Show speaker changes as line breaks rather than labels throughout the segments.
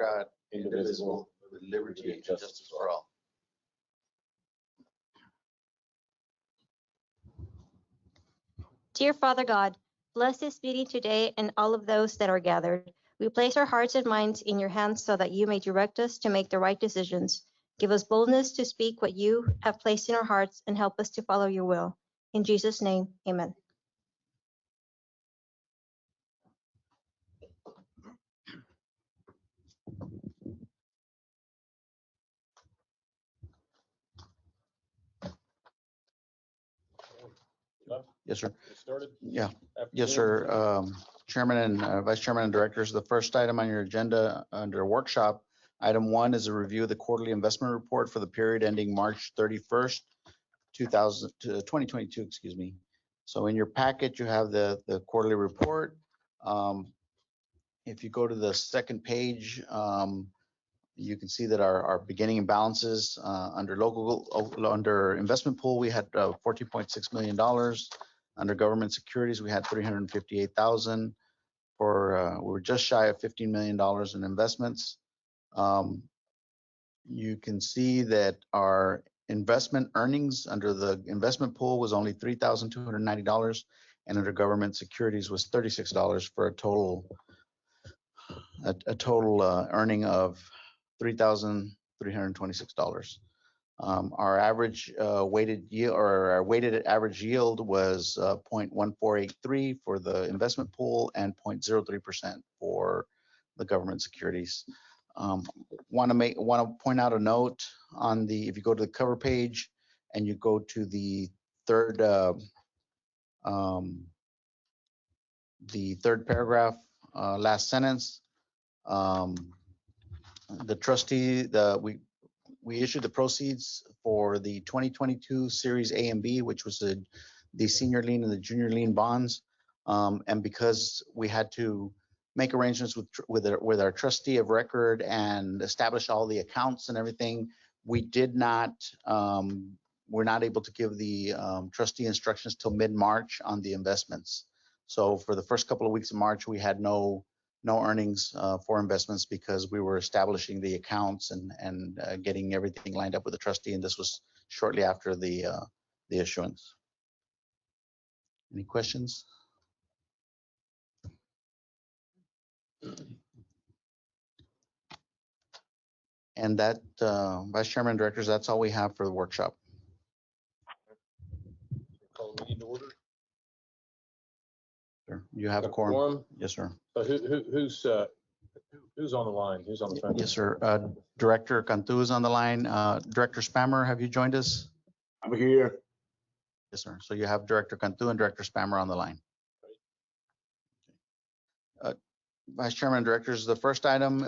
God, indivisible, with liberty and justice for all.
Dear Father God, bless this meeting today and all of those that are gathered. We place our hearts and minds in your hands so that you may direct us to make the right decisions. Give us boldness to speak what you have placed in our hearts and help us to follow your will. In Jesus' name, amen.
Yes, sir.
Started?
Yeah. Yes, sir. Chairman and Vice Chairman and Directors, the first item on your agenda under workshop, item 1 is a review of the quarterly investment report for the period ending March 31st, 2022, excuse me. So in your packet, you have the quarterly report. If you go to the second page, you can see that our beginning balances under investment pool, we had $14.6 million. Under government securities, we had $358,000. We were just shy of $15 million in investments. You can see that our investment earnings under the investment pool was only $3,290, and under government securities was $36 for a total earning of $3,326. Our average weighted yield, or our weighted average yield, was 0.1483 for the investment pool and 0.03% for the government securities. Want to point out a note on if you go to the cover page and you go to the third paragraph, last sentence. The trustee, we issued the proceeds for the 2022 Series A and B, which was the senior lien and the junior lien bonds. And because we had to make arrangements with our trustee of record and establish all the accounts and everything, we're not able to give the trustee instructions till mid-March on the investments. So for the first couple of weeks of March, we had no earnings for investments because we were establishing the accounts and getting everything lined up with the trustee, and this was shortly after the issuance. Any questions? And that, Vice Chairman and Directors, that's all we have for the workshop.
Call the meeting to order.
Sure. You have a quorum? Yes, sir.
Who's on the line? Who's on the phone?
Yes, sir. Director Cantu is on the line. Director Spammer, have you joined us?
I'm here.
Yes, sir. So you have Director Cantu and Director Spammer on the line. Vice Chairman and Directors, the first item,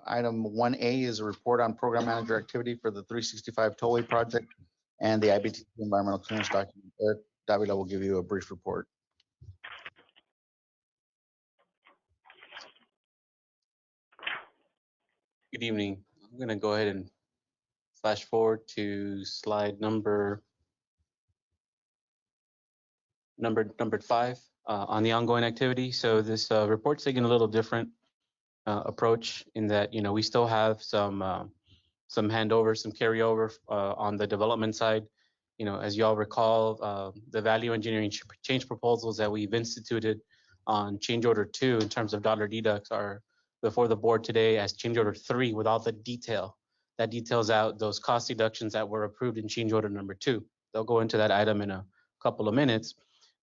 item 1A, is a report on program manager activity for the 365 Tollway project and the Ibtc environmental clearance document. Eric Davila will give you a brief report.
Good evening. I'm going to go ahead and flash forward to slide number 5 on the ongoing activity. So this report's taking a little different approach in that, we still have some handover, some carryover on the development side. As you all recall, the value engineering change proposals that we've instituted on change order 2 in terms of dollar deducts are before the board today as change order 3 with all the detail that details out those cost deductions that were approved in change order number 2. They'll go into that item in a couple of minutes,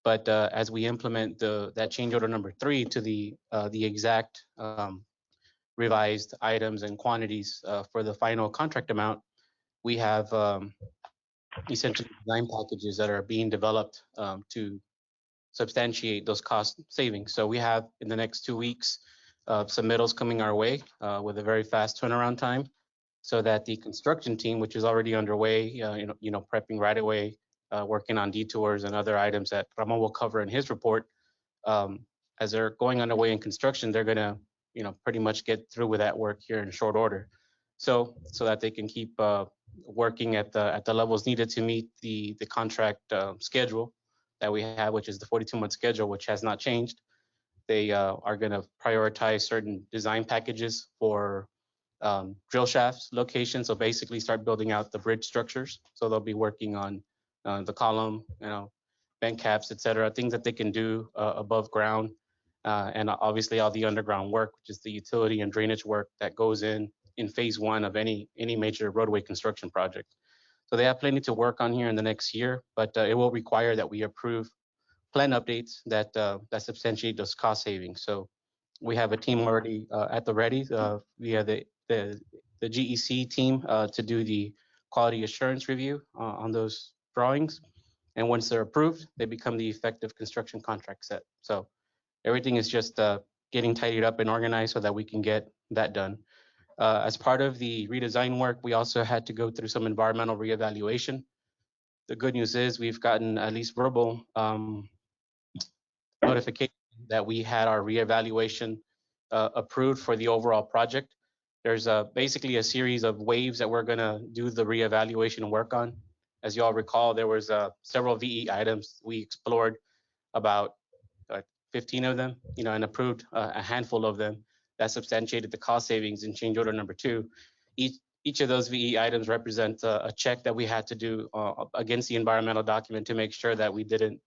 but as we implement that change order number 3 to the exact revised items and quantities for the final contract amount, we have essentially design packages that are being developed to substantiate those cost savings. So we have in the next 2 weeks submittals coming our way with a very fast turnaround time, so that the construction team, which is already underway, prepping right away, working on detours and other items that Ramon will cover in his report. As they're going underway in construction, they're gonna, pretty much get through with that work here in short order, so that they can keep working at the levels needed to meet the contract schedule that we have, which is the 42-month schedule, which has not changed. They are going to prioritize certain design packages for drill shafts location. So basically start building out the bridge structures. So they'll be working on the column, vent caps, et cetera, things that they can do above ground. And obviously all the underground work, which is the utility and drainage work that goes in phase one of any major roadway construction project. So they have plenty to work on here in the next year, but it will require that we approve plan updates that substantiate those cost savings. So we have a team already at the ready via the GEC team to do the quality assurance review on those drawings. And once they're approved, they become the effective construction contract set. So everything is just getting tidied up and organized so that we can get that done. As part of the redesign work, we also had to go through some environmental reevaluation. The good news is we've gotten at least verbal notification that we had our reevaluation approved for the overall project. There's basically a series of waves that we're gonna do the reevaluation work on. As you all recall, there was several VE items. We explored about 15 of them, and approved a handful of them that substantiated the cost savings in change order number 2. Each of those VE items represents a check that we had to do against the environmental document to make sure that we didn't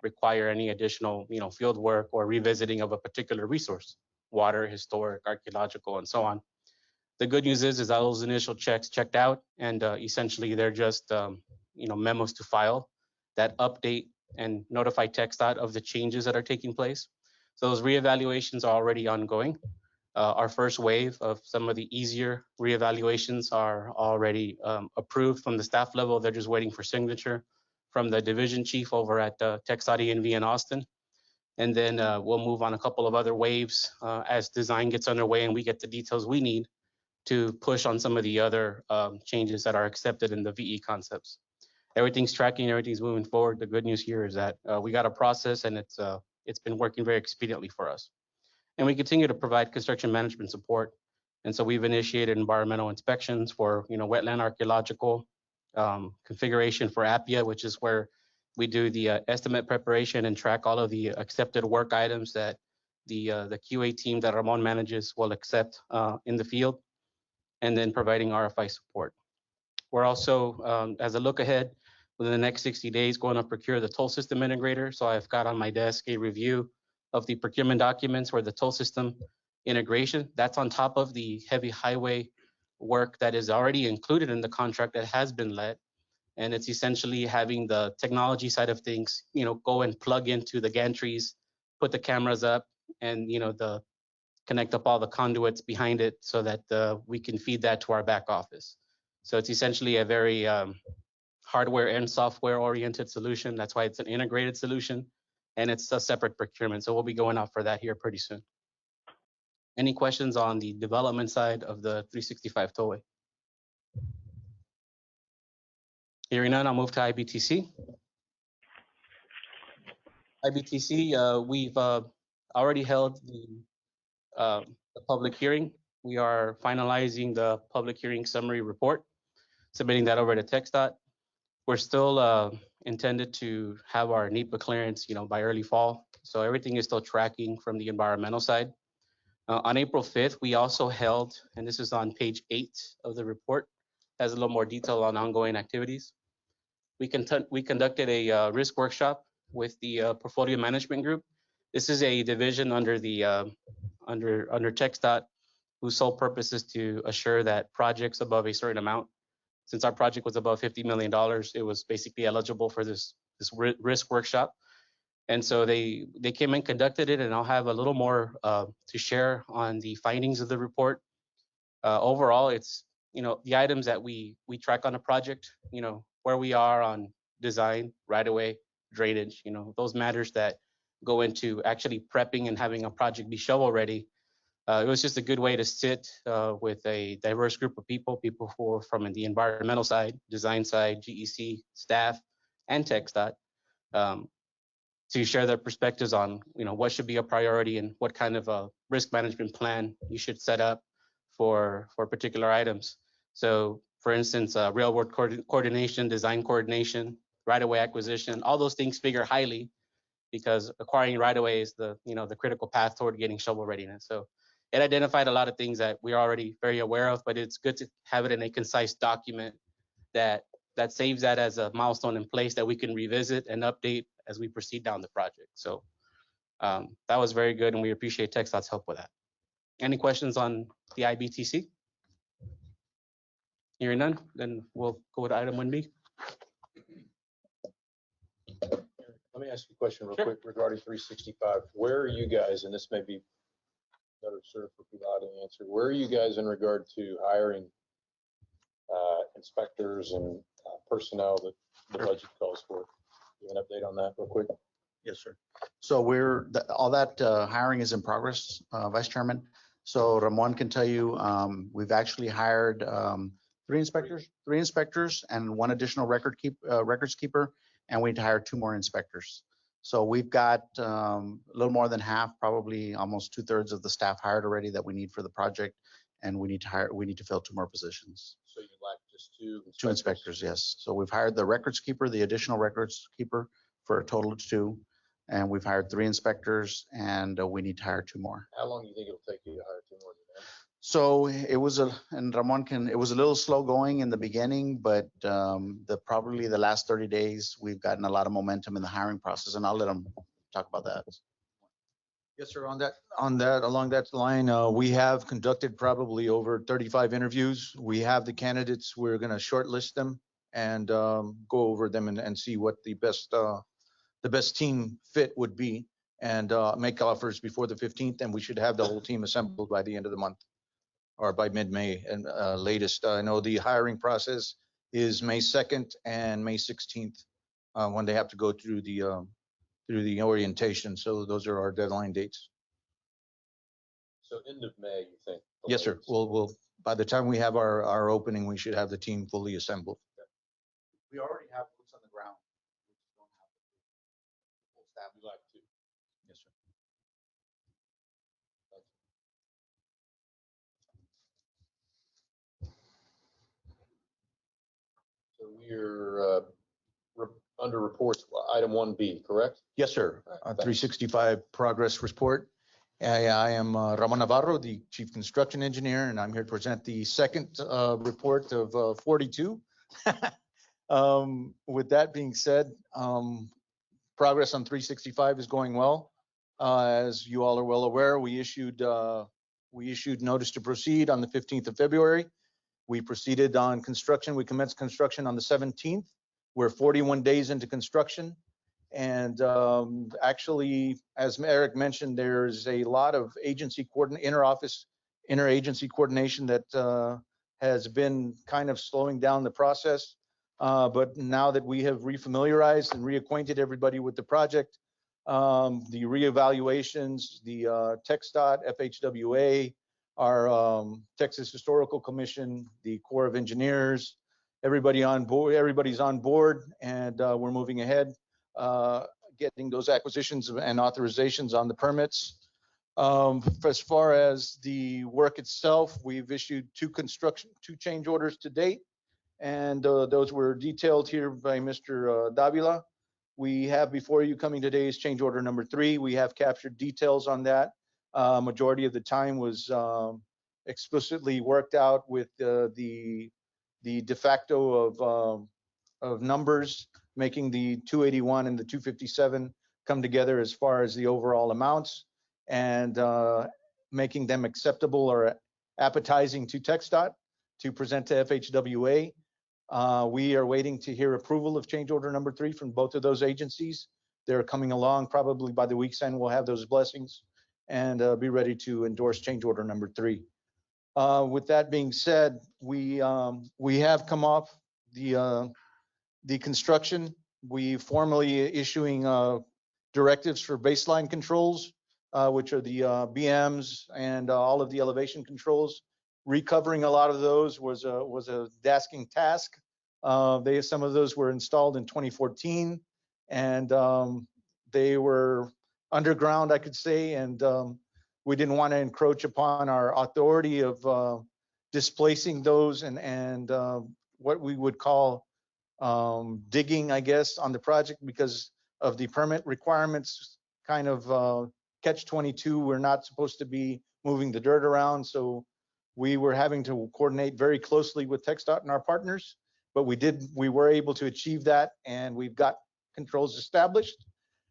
require any additional, field work or revisiting of a particular resource, water, historic, archaeological, and so on. The good news is that those initial checks checked out, and essentially they're just, memos to file that update and notify TxDOT of the changes that are taking place. So those reevaluations are already ongoing. Our first wave of some of the easier reevaluations are already approved from the staff level. They're just waiting for signature from the division chief over at TxDOT ENV in Austin. And then we'll move on a couple of other waves as design gets underway and we get the details we need to push on some of the other changes that are accepted in the VE concepts. Everything's tracking, everything's moving forward. The good news here is that we got a process and it's been working very expediently for us. And we continue to provide construction management support. And so we've initiated environmental inspections for wetland archaeological, configuration for APIA, which is where we do the estimate preparation and track all of the accepted work items that the QA team that Ramon manages will accept in the field, and then providing RFI support. We're also, as a look ahead, within the next 60 days, going to procure the toll system integrator. So I've got on my desk a review of the procurement documents for the toll system integration. That's on top of the heavy highway work that is already included in the contract that has been let. And it's essentially having the technology side of things, go and plug into the gantries, put the cameras up, and connect up all the conduits behind it so that we can feed that to our back office. So it's essentially a very hardware and software oriented solution. That's why it's an integrated solution, and it's a separate procurement. So we'll be going out for that here pretty soon. Any questions on the development side of the 365 tollway? Hearing none, I'll move to IBTC. IBTC, we've already held the public hearing. We are finalizing the public hearing summary report, submitting that over to TxDOT. We're still intended to have our NEPA clearance, by early fall. So everything is still tracking from the environmental side. On April 5th, we also held, and this is on page 8 of the report, has a little more detail on ongoing activities. We conducted a risk workshop with the portfolio management group. This is a division under the under TxDOT, whose sole purpose is to assure that projects above a certain amount, since our project was above $50 million, it was basically eligible for this risk workshop. And so they came and conducted it, and I'll have a little more to share on the findings of the report. Overall, it's the items that we track on a project, where we are on design, right away, drainage, those matters that go into actually prepping and having a project be shovel ready. It was just a good way to sit with a diverse group of people who are from the environmental side, design side, GEC, staff, and TxDOT, to share their perspectives on what should be a priority and what kind of a risk management plan you should set up for particular items. So for instance, railroad coordination, design coordination, right-of-way acquisition, all those things figure highly because acquiring right-of-way is the critical path toward getting shovel readiness. So it identified a lot of things that we're already very aware of, but it's good to have it in a concise document that saves that as a milestone in place that we can revisit and update as we proceed down the project. So that was very good, and we appreciate TxDOT's help with that. Any questions on the IBTC? Hearing none, then we'll go with item 1B.
Let me ask you a question real
Sure.
quick regarding 365. Where are you guys, and this may be better served for Pilar to answer, where are you guys in regard to hiring inspectors and personnel that the budget calls for? You have an update on that real quick?
Yes, sir. So all that hiring is in progress, Vice Chairman. So Ramon can tell you, we've actually hired three inspectors and one additional records keeper, and we need to hire 2 more inspectors. So we've got a little more than half, probably almost 2/3 of the staff hired already that we need for the project, and we need to fill 2 more positions.
So you lack just 2 inspectors?
2 inspectors, yes. So we've hired the records keeper, the additional records keeper, for a total of 2. And we've hired 3 inspectors, and we need to hire 2 more.
How long do you think it'll take you to hire 2 more?
So it was it was a little slow going in the beginning, but probably the last 30 days, we've gotten a lot of momentum in the hiring process, and I'll let them talk about that.
Yes, sir. Along that line, we have conducted probably over 35 interviews. We have the candidates. We're going to shortlist them and go over them and see what the best team fit would be, and make offers before the 15th. And we should have the whole team assembled by the end of the month, or by mid-May and latest. I know the hiring process is May 2nd and May 16th when they have to go through the orientation. So those are our deadline dates.
So end of May, you think?
Yes, sir. We'll by the time we have our opening, we should have the team fully assembled.
We already have boots on the ground. We just don't have the full staff.
You like 2?
Yes, sir.
So we're under reports, item 1B, correct?
Yes, sir.
All right, thanks.
365 progress report. I am Ramon Navarro, the Chief Construction Engineer, and I'm here to present the second report of 42. With that being said, progress on 365 is going well. As you all are well aware, we issued notice to proceed on the 15th of February. We proceeded on construction. We commenced construction on the 17th. We're 41 days into construction. And actually, as Eric mentioned, there's a lot of interagency coordination that has been kind of slowing down the process. But now that we have refamiliarized and reacquainted everybody with the project, the reevaluations, the TxDOT, FHWA, our Texas Historical Commission, the Corps of Engineers, everybody's on board, and we're moving ahead, getting those acquisitions and authorizations on the permits. As far as the work itself, we've issued 2 change orders to date, and those were detailed here by Mr. Davila. We have before you coming today is change order number 3. We have captured details on that. Majority of the time was explicitly worked out with the de facto of numbers, making the 281 and the 257 come together as far as the overall amounts, and making them acceptable or appetizing to TxDOT to present to FHWA. We are waiting to hear approval of change order number 3 from both of those agencies. They're coming along. Probably by the week's end, we'll have those blessings and be ready to endorse change order number 3. With that being said, we have come off the construction. We formally issuing directives for baseline controls, which are the BMs and all of the elevation controls. Recovering a lot of those was a tasking task. Some of those were installed in 2014, and they were underground, I could say, and we didn't want to encroach upon our authority of displacing those and what we would call digging, I guess, on the project because of the permit requirements. Kind of catch-22. We're not supposed to be moving the dirt around. So we were having to coordinate very closely with TxDOT and our partners, but we were able to achieve that, and we've got controls established.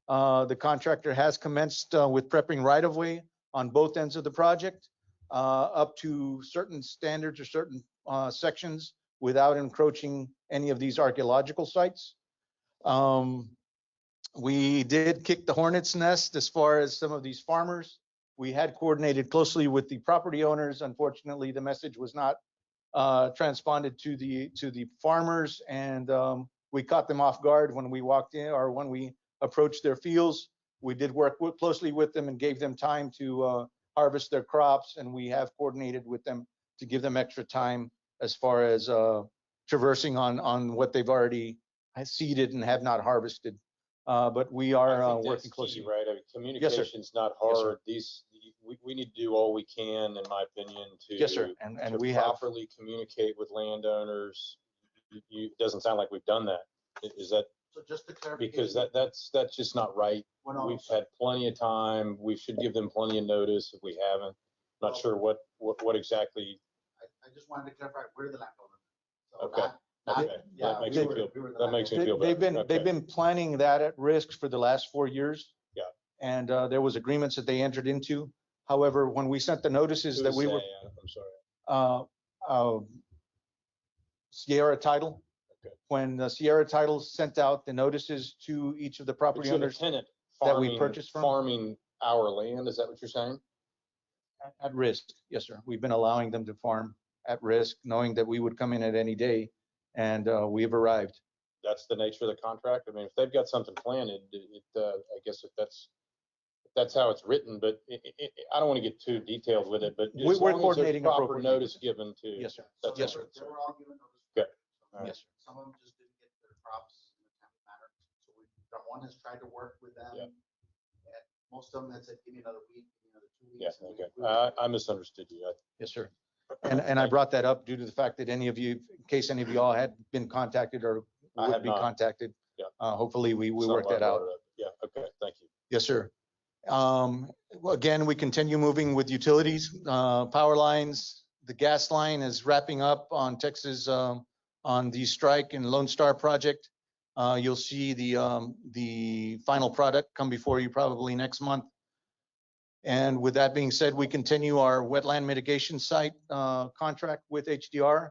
The contractor has commenced with prepping right-of-way on both ends of the project, up to certain standards or certain sections without encroaching any of these archaeological sites. We did kick the hornet's nest as far as some of these farmers. We had coordinated closely with the property owners. Unfortunately, the message was not transponded to the farmers, and we caught them off guard when we walked in or when we approached their fields. We did work closely with them and gave them time to harvest their crops, and we have coordinated with them to give them extra time as far as traversing on what they've already seeded and have not harvested. But we
I
are
think that's
working
key,
closely.
right? I mean, communication's not
Yes, sir.
hard. We need to do all we can, in my opinion, to
Yes, sir. And
to
we have,
properly communicate with landowners. It doesn't sound like we've done that. Is that,
So just to clarify.
because that's just not right. We've had plenty of time. We should give them plenty of notice if we haven't. Not sure what exactly.
I just wanted to clarify, we're the landowner. So
Okay.
that-
Okay.
yeah,
That makes
we
me
were-
feel,
we were the
that makes me feel
they've
better.
been
Okay.
planning that at risk for the last 4 years.
Yeah.
And there was agreements that they entered into. However, when we sent the notices that
Who's
we were,
they? I'm sorry.
Sierra Title,
Okay.
when the Sierra Title sent out the notices to each of the
But
property
you have a
owners
tenant
that we
farming,
purchased from?
farming our land. Is that what you're saying?
at risk, yes, sir. We've been allowing them to farm at risk, knowing that we would come in at any day, and we have arrived.
That's the nature of the contract. I mean, if they've got something planted, I guess if that's how it's written, but I don't want to get too detailed with it, but
We're
as long as there's
coordinating
proper
appropriately.
notice given to.
Yes, sir.
That's
Yes,
all.
sir.
They were all given notice.
Okay. All right.
Yes, sir.
Some of them just didn't get their crops in a timely manner. So one has tried to work with them.
Yeah.
And most of them had said, give me another week, give me another 2 weeks.
Yeah,
and
okay.
we were-
I misunderstood you.
Yes, sir. And I brought that up due to the fact that any of you, in case any of you all had been contacted or
I
would
have
be
not.
contacted.
Yeah.
Hopefully we
It's not
work
why I
that out.
brought it up. Yeah, okay, thank you.
Yes, sir. Well, again, we continue moving with utilities, power lines. The gas line is wrapping up on Texas, on the Strike and Lone Star project. You'll see the final product come before you probably next month. And with that being said, we continue our wetland mitigation site contract with HDR.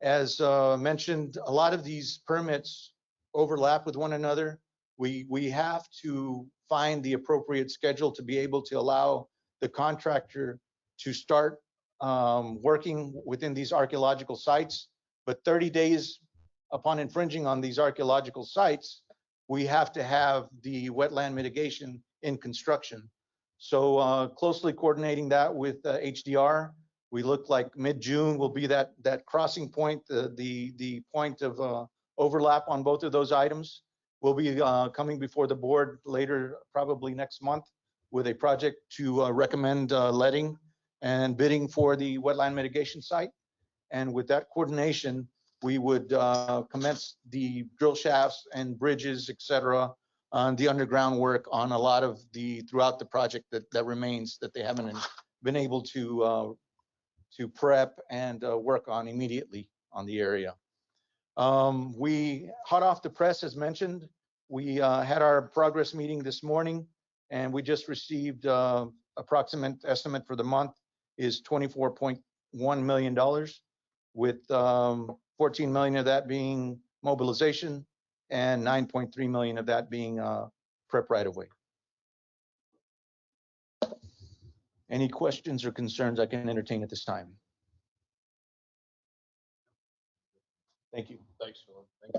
As mentioned, a lot of these permits overlap with one another. We have to find the appropriate schedule to be able to allow the contractor to start working within these archaeological sites. But 30 days upon infringing on these archaeological sites, we have to have the wetland mitigation in construction. So closely coordinating that with HDR, we look like mid-June will be that crossing point, the point of overlap on both of those items. We'll be coming before the board later, probably next month, with a project to recommend letting and bidding for the wetland mitigation site. And with that coordination, we would commence the drill shafts and bridges, et cetera, on the underground work on a lot of throughout the project that remains that they haven't been able to prep and work on immediately on the area. We, hot off the press, as mentioned, we had our progress meeting this morning, and we just received approximate estimate for the month is $24.1 million, with 14 million of that being mobilization and 9.3 million of that being prep right away. Any questions or concerns I can entertain at this time? Thank you.
Thanks, Phil. Thank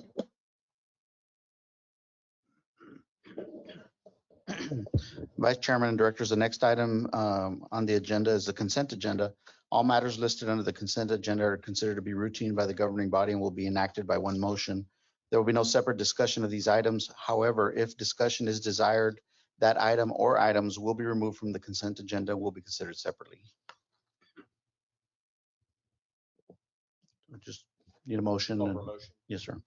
you.
Vice Chairman and Directors, the next item on the agenda is the consent agenda. All matters listed under the consent agenda are considered to be routine by the governing body and will be enacted by one motion. There will be no separate discussion of these items. However, if discussion is desired, that item or items will be removed from the consent agenda, will be considered separately. Just need a motion.
Call
and-
for a motion.
Yes, sir.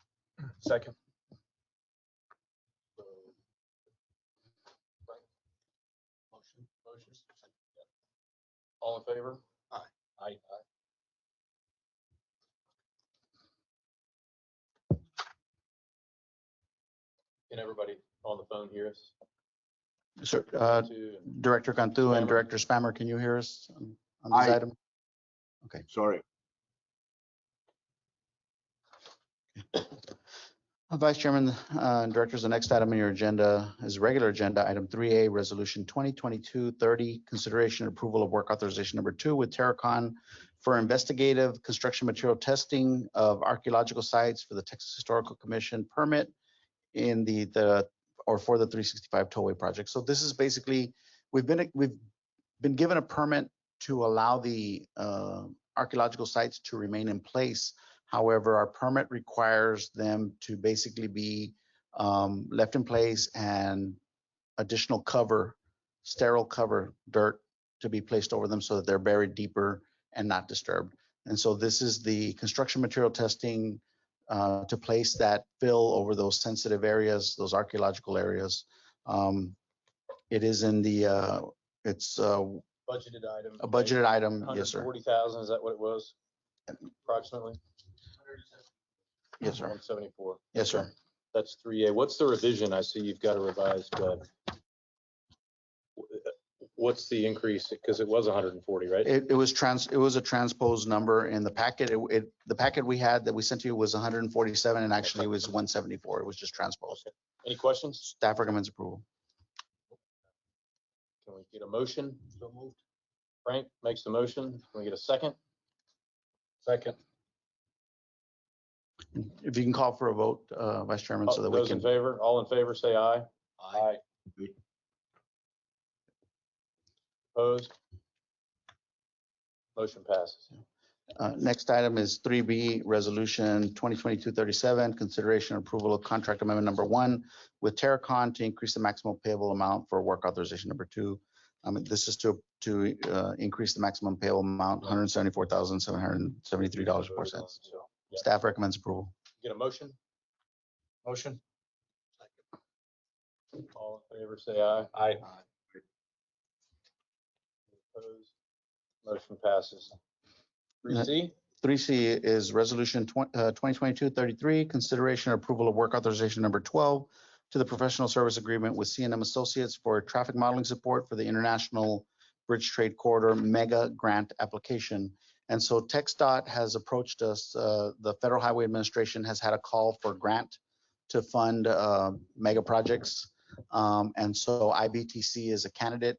Second.
Motion. Yeah. All in favor?
Aye.
Aye. Can everybody on the phone hear us?
Sir,
To-
Director Cantu and
Spammer.
Director Spammer, can you hear us on this
Aye.
item?
Sorry.
Vice Chairman, Directors, the next item on your agenda is regular agenda, item 3A, Resolution 2022-30, consideration and approval of work authorization number 2 with Terracon for investigative construction material testing of archaeological sites for the Texas Historical Commission permit in for the 365 tollway project. So this is basically, we've been given a permit to allow the archaeological sites to remain in place. However, our permit requires them to basically be left in place and additional cover, sterile cover, dirt to be placed over them so that they're buried deeper and not disturbed. And so this is the construction material testing to place that fill over those sensitive areas, those archaeological areas. It is in the, it's
Budgeted item.
a budgeted item, yes, sir.
140,000, is that what it was? Approximately?
Yes, sir.
174.
Yes, sir.
That's 3A. What's the revision? I see you've got a revised. What's the increase? Because it was 140, right?
It was a transposed number in the packet. The packet we had that we sent to you was 147 and actually it was 174. It was just transposed.
Any questions?
Staff recommends approval.
Can we get a motion? So moved. Frank makes the motion. Can we get a second? Second.
If you can call for a vote, Vice Chairman, so that we
Those in
can.
favor, all in favor, say aye. Aye. Opposed? Motion passes.
Next item is 3B, Resolution 2022-37, consideration and approval of contract amendment number 1 with Terracon to increase the maximum payable amount for work authorization number 2. This is to increase the maximum payable amount, $174,773.04.
So, yeah.
Staff recommends approval.
Get a motion? Motion. All in favor, say aye. Aye. Opposed? Motion passes. 3C?
3C is Resolution 2022-33, consideration and approval of work authorization number 12 to the professional service agreement with C&M Associates for traffic modeling support for the International Bridge Trade Corridor Mega Grant application. And so TxDOT has approached us. The Federal Highway Administration has had a call for grant to fund mega projects. And so Ibtc is a candidate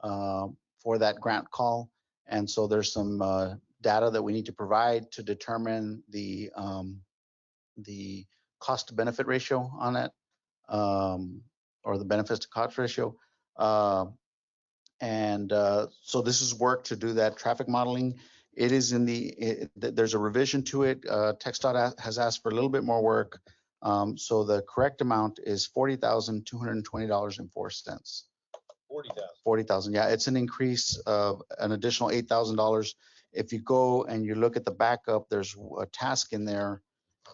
for that grant call. And so there's some data that we need to provide to determine the cost to benefit ratio on it, or the benefits to cost ratio. So this is work to do that traffic modeling. It is in there's a revision to it. TxDOT has asked for a little bit more work. So the correct amount is $40,220.04.
40,000.
40,000, yeah, it's an increase of an additional $8,000. If you go and you look at the backup, there's a task in there.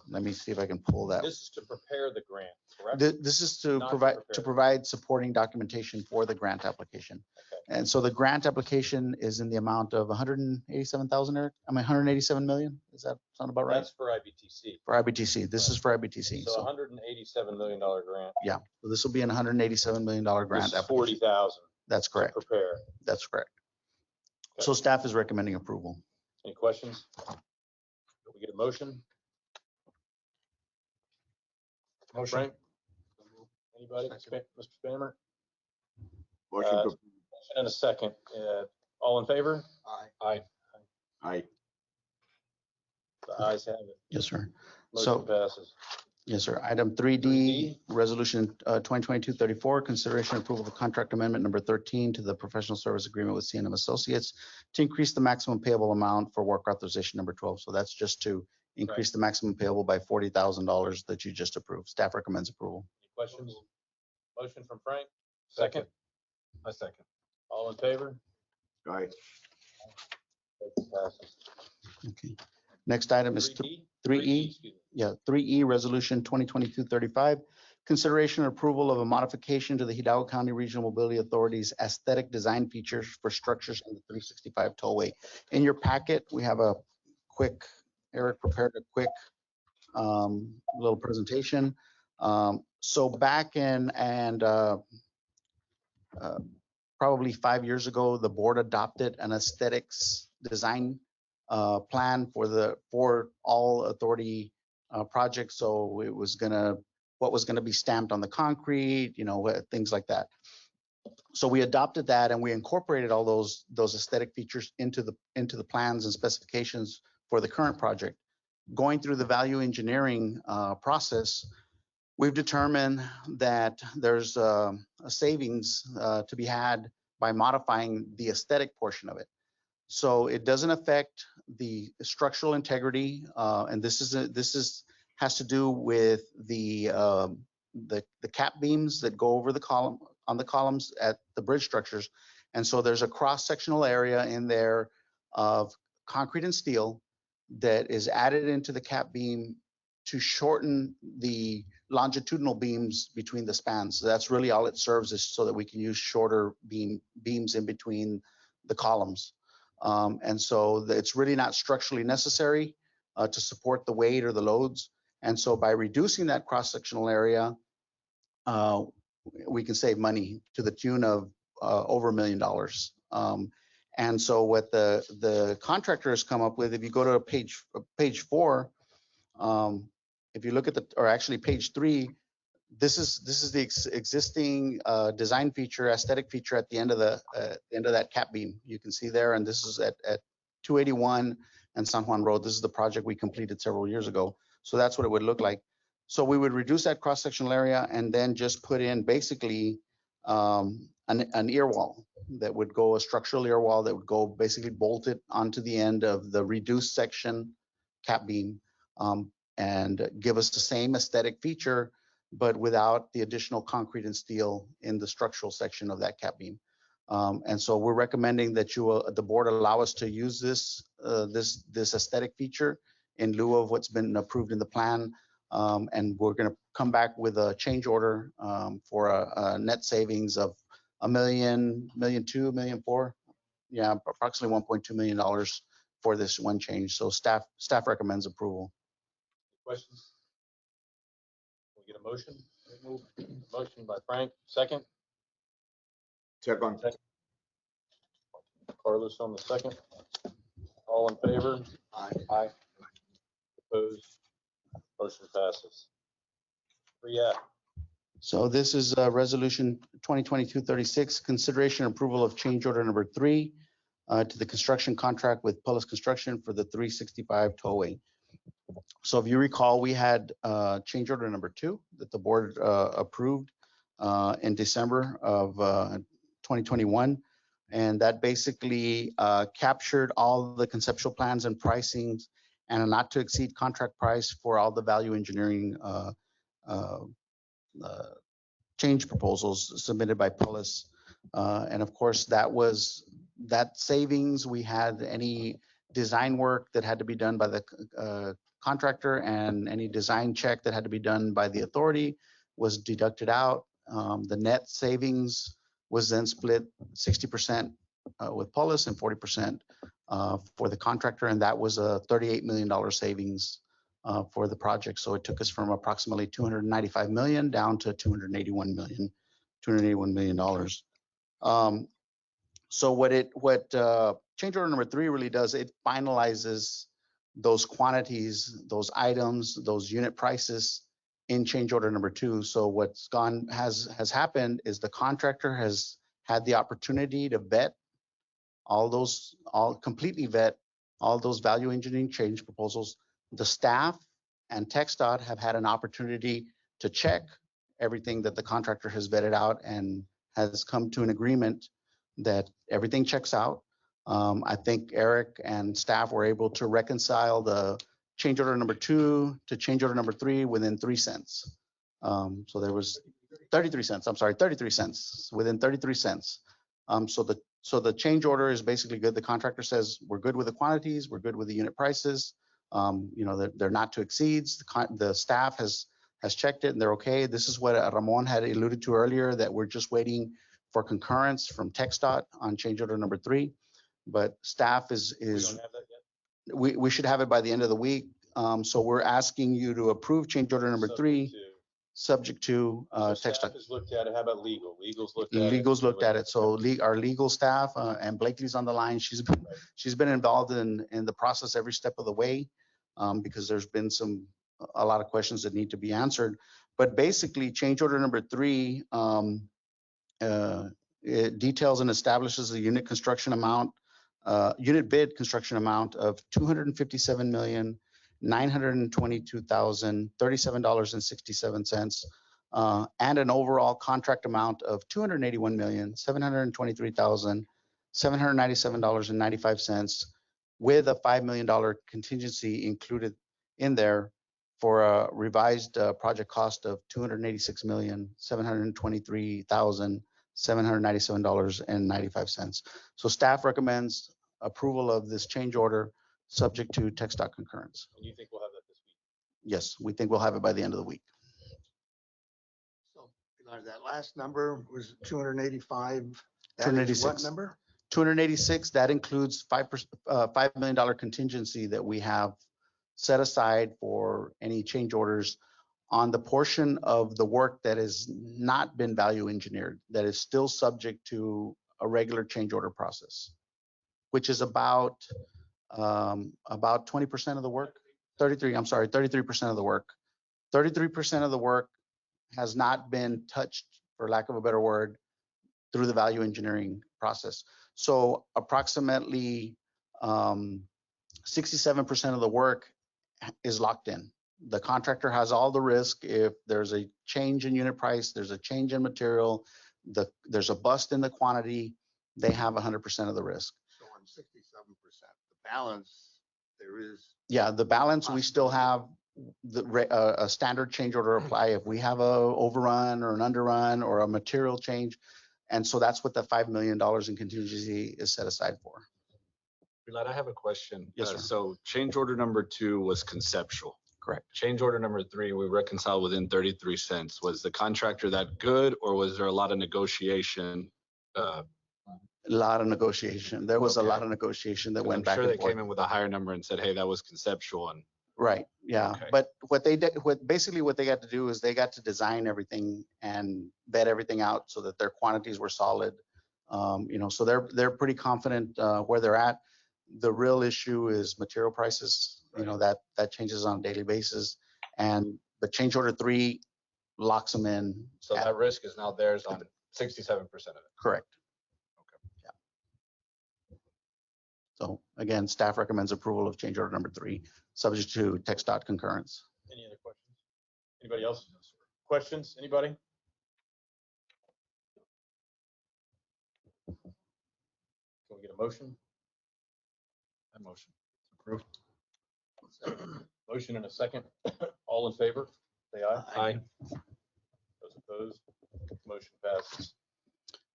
Let me see if I can pull that.
This is to prepare the grant, correct?
This is to
Not to
provide,
prepare.
supporting documentation for the grant application.
Okay.
And so the grant application is in the amount of 187,000, Eric? I mean, 187 million? Does that sound about right?
That's for IBTC.
For IBTC, this is for IBTC.
So $187 million grant.
Yeah, so this will be an $187 million grant
This is
application.
40,000
That's
to
correct.
prepare.
That's correct.
Okay.
So staff is recommending approval.
Any questions? We get a motion?
Motion.
Frank? Anybody?
Second.
Mr. Spammer?
Motion to,
Motion and a second. All in favor?
Aye.
aye.
The ayes have it.
Yes, sir.
Motion
So,
passes.
yes, sir. Item 3D, Resolution 2022-34, consideration and approval of contract amendment number 13 to the professional service agreement with C&M Associates to increase the maximum payable amount for work authorization number 12. So that's just to increase the maximum payable by $40,000 that you just approved. Staff recommends approval.
Any questions? Motion from Frank, second. A second. All in favor?
Aye.
Motion passes.
Okay. Next item is
3D?
3E.
excuse me.
Yeah, 3E, Resolution 2022-35, consideration and approval of a modification to the Hidalgo County Regional Mobility Authority's aesthetic design features for structures on the 365 tollway. In your packet, we have a quick, Eric prepared a quick little presentation. So back in probably 5 years ago, the board adopted an aesthetics design plan for all authority projects. So it was what was gonna be stamped on the concrete, things like that. So we adopted that and we incorporated all those aesthetic features into the plans and specifications for the current project. Going through the value engineering process, we've determined that there's a savings to be had by modifying the aesthetic portion of it. So it doesn't affect the structural integrity, and this has to do with the cap beams that go over the columns at the bridge structures. And so there's a cross-sectional area in there of concrete and steel that is added into the cap beam to shorten the longitudinal beams between the spans. So that's really all it serves, is so that we can use shorter beams in between the columns. And so it's really not structurally necessary to support the weight or the loads. And so by reducing that cross-sectional area, we can save money to the tune of over $1 million. And so what the contractor has come up with, if you go to page 4, if you look at page 3, this is the existing design feature, aesthetic feature at the end of that cap beam. You can see there, and this is at 281 and San Juan Road. This is the project we completed several years ago. So that's what it would look like. So we would reduce that cross-sectional area and then just put in basically an ear wall that would go, a structural ear wall that would go basically bolted onto the end of the reduced section cap beam, and give us the same aesthetic feature, but without the additional concrete and steel in the structural section of that cap beam. And so we're recommending that the board allow us to use this aesthetic feature in lieu of what's been approved in the plan. And we're going to come back with a change order for a net savings of $1 million, $1.2 million, $1.4 million. Yeah, approximately $1.2 million for this one change. So staff recommends approval.
Questions? Can we get a motion? Motion by Frank, second.
Second.
Carlos on the second. All in favor?
Aye.
Aye. Opposed? Motion passes. 3F.
So this is resolution 2022-36, consideration and approval of change order number 3 to the construction contract with Pullis Construction for the 365 tollway. So if you recall, we had change order number 2 that the board approved in December of 2021. And that basically captured all the conceptual plans and pricings and a not to exceed contract price for all the value engineering change proposals submitted by Pullis. And of course, that savings, we had any design work that had to be done by the contractor and any design check that had to be done by the authority was deducted out. The net savings was then split 60% with Pullis and 40% for the contractor. And that was a $38 million savings for the project. So it took us from approximately $295 million down to $281 million. So what change order number 3 really does, it finalizes those quantities, those items, those unit prices in change order number 2. So what's has happened is the contractor has had the opportunity to completely vet all those value engineering change proposals. The staff and TxDOT have had an opportunity to check everything that the contractor has vetted out and has come to an agreement that everything checks out. I think Eric and staff were able to reconcile the change order number 2 to change order number 3 within 3 cents. So there was 33 cents. I'm sorry, 33 cents within 33 cents. So the change order is basically good. The contractor says we're good with the quantities, we're good with the unit prices. They're not to exceeds. The staff has has checked it and they're okay. This is what Ramon had alluded to earlier, that we're just waiting for concurrence from TxDOT on change order number 3. But staff
We don't have that yet?
we should have it by the end of the week. So we're asking you to approve change order number 3, subject to
So staff
TxDOT.
has looked at it. How about legal? Legal's looked at it.
Legals looked at it. So our legal staff, and Blakely's on the line. She's been involved in the process every step of the way, because there's been a lot of questions that need to be answered. But basically, change order number 3, it details and establishes the unit bid construction amount of $257,922,037.67, and an overall contract amount of $281,723,797.95, with a $5 million contingency included in there for a revised project cost of $286,723,797.95. So staff recommends approval of this change order, subject to TxDOT concurrence.
And you think we'll have that this week?
Yes, we think we'll have it by the end of the week.
So that last number was 285. That is
286.
what number?
286, that includes $5 million contingency that we have set aside for any change orders on the portion of the work that has not been value engineered, that is still subject to a regular change order process, which is about 20% of the work. 33% of the work. 33% of the work has not been touched, for lack of a better word, through the value engineering process. So approximately 67% of the work is locked in. The contractor has all the risk. If there's a change in unit price, there's a change in material, there's a bust in the quantity, they have 100% of the risk.
So on 67%, the balance, there is.
Yeah, the balance, we still have a standard change order apply if we have a overrun or an underrun or a material change. And so that's what the $5 million in contingency is set aside for.
Vlad, I have a question.
Yes, sir.
So change order number 2 was conceptual.
Correct.
Change order number 3, we reconciled within 33 cents. Was the contractor that good, or was there a lot of negotiation?
A lot of negotiation. There was a
Okay.
lot of negotiation that went
I'm
back
sure
and
they
forth.
came in with a higher number and said, hey, that was conceptual. And
Right, yeah.
Okay.
But what they did, basically what they got to do is they got to design everything and vet everything out so that their quantities were solid. So they're pretty confident where they're at. The real issue is material prices, that changes on a daily basis. But change order 3 locks them in.
so that risk is now theirs on 67% of it.
Correct.
Okay.
Yeah. So again, staff recommends approval of change order number 3, subject to TxDOT concurrence.
Any other questions? Anybody else? Questions? Anybody? Can we get a motion?
That motion.
Approved. Motion and a second. All in favor? Say aye.
Aye.
Those opposed? Motion passes.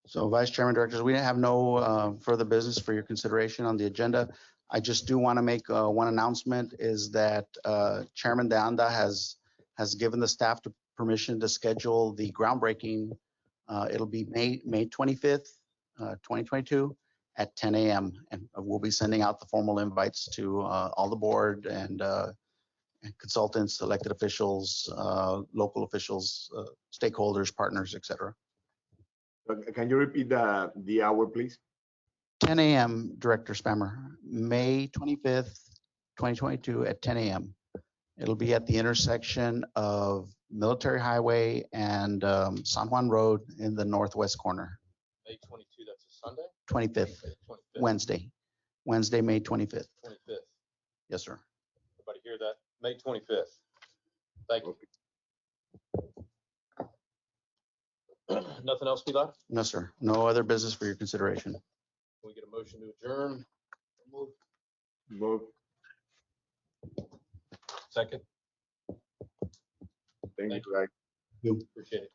So Vice Chairman, Directors, we have no further business for your consideration on the agenda. I just do want to make one announcement, is that Chairman De Anda has given the staff permission to schedule the groundbreaking. It'll be May 25th, 2022 at 10 a.m. And we'll be sending out the formal invites to all the board and consultants, elected officials, local officials, stakeholders, partners, et cetera.
Can you repeat the hour, please?
10 a.m., Director Spammer, May 25th, 2022 at 10 a.m. It'll be at the intersection of Military Highway and San Juan Road in the northwest corner.
May 22, that's a Sunday?
25th,
25th.
Wednesday, May 25th.
25th.
Yes, sir.
Everybody hear that? May 25th. Thank you. Nothing else, Pilar?
No, sir. No other business for your consideration.
Can we get a motion to adjourn?
Move.
Second.
Thank
Thank
you, Greg.
Appreciate it.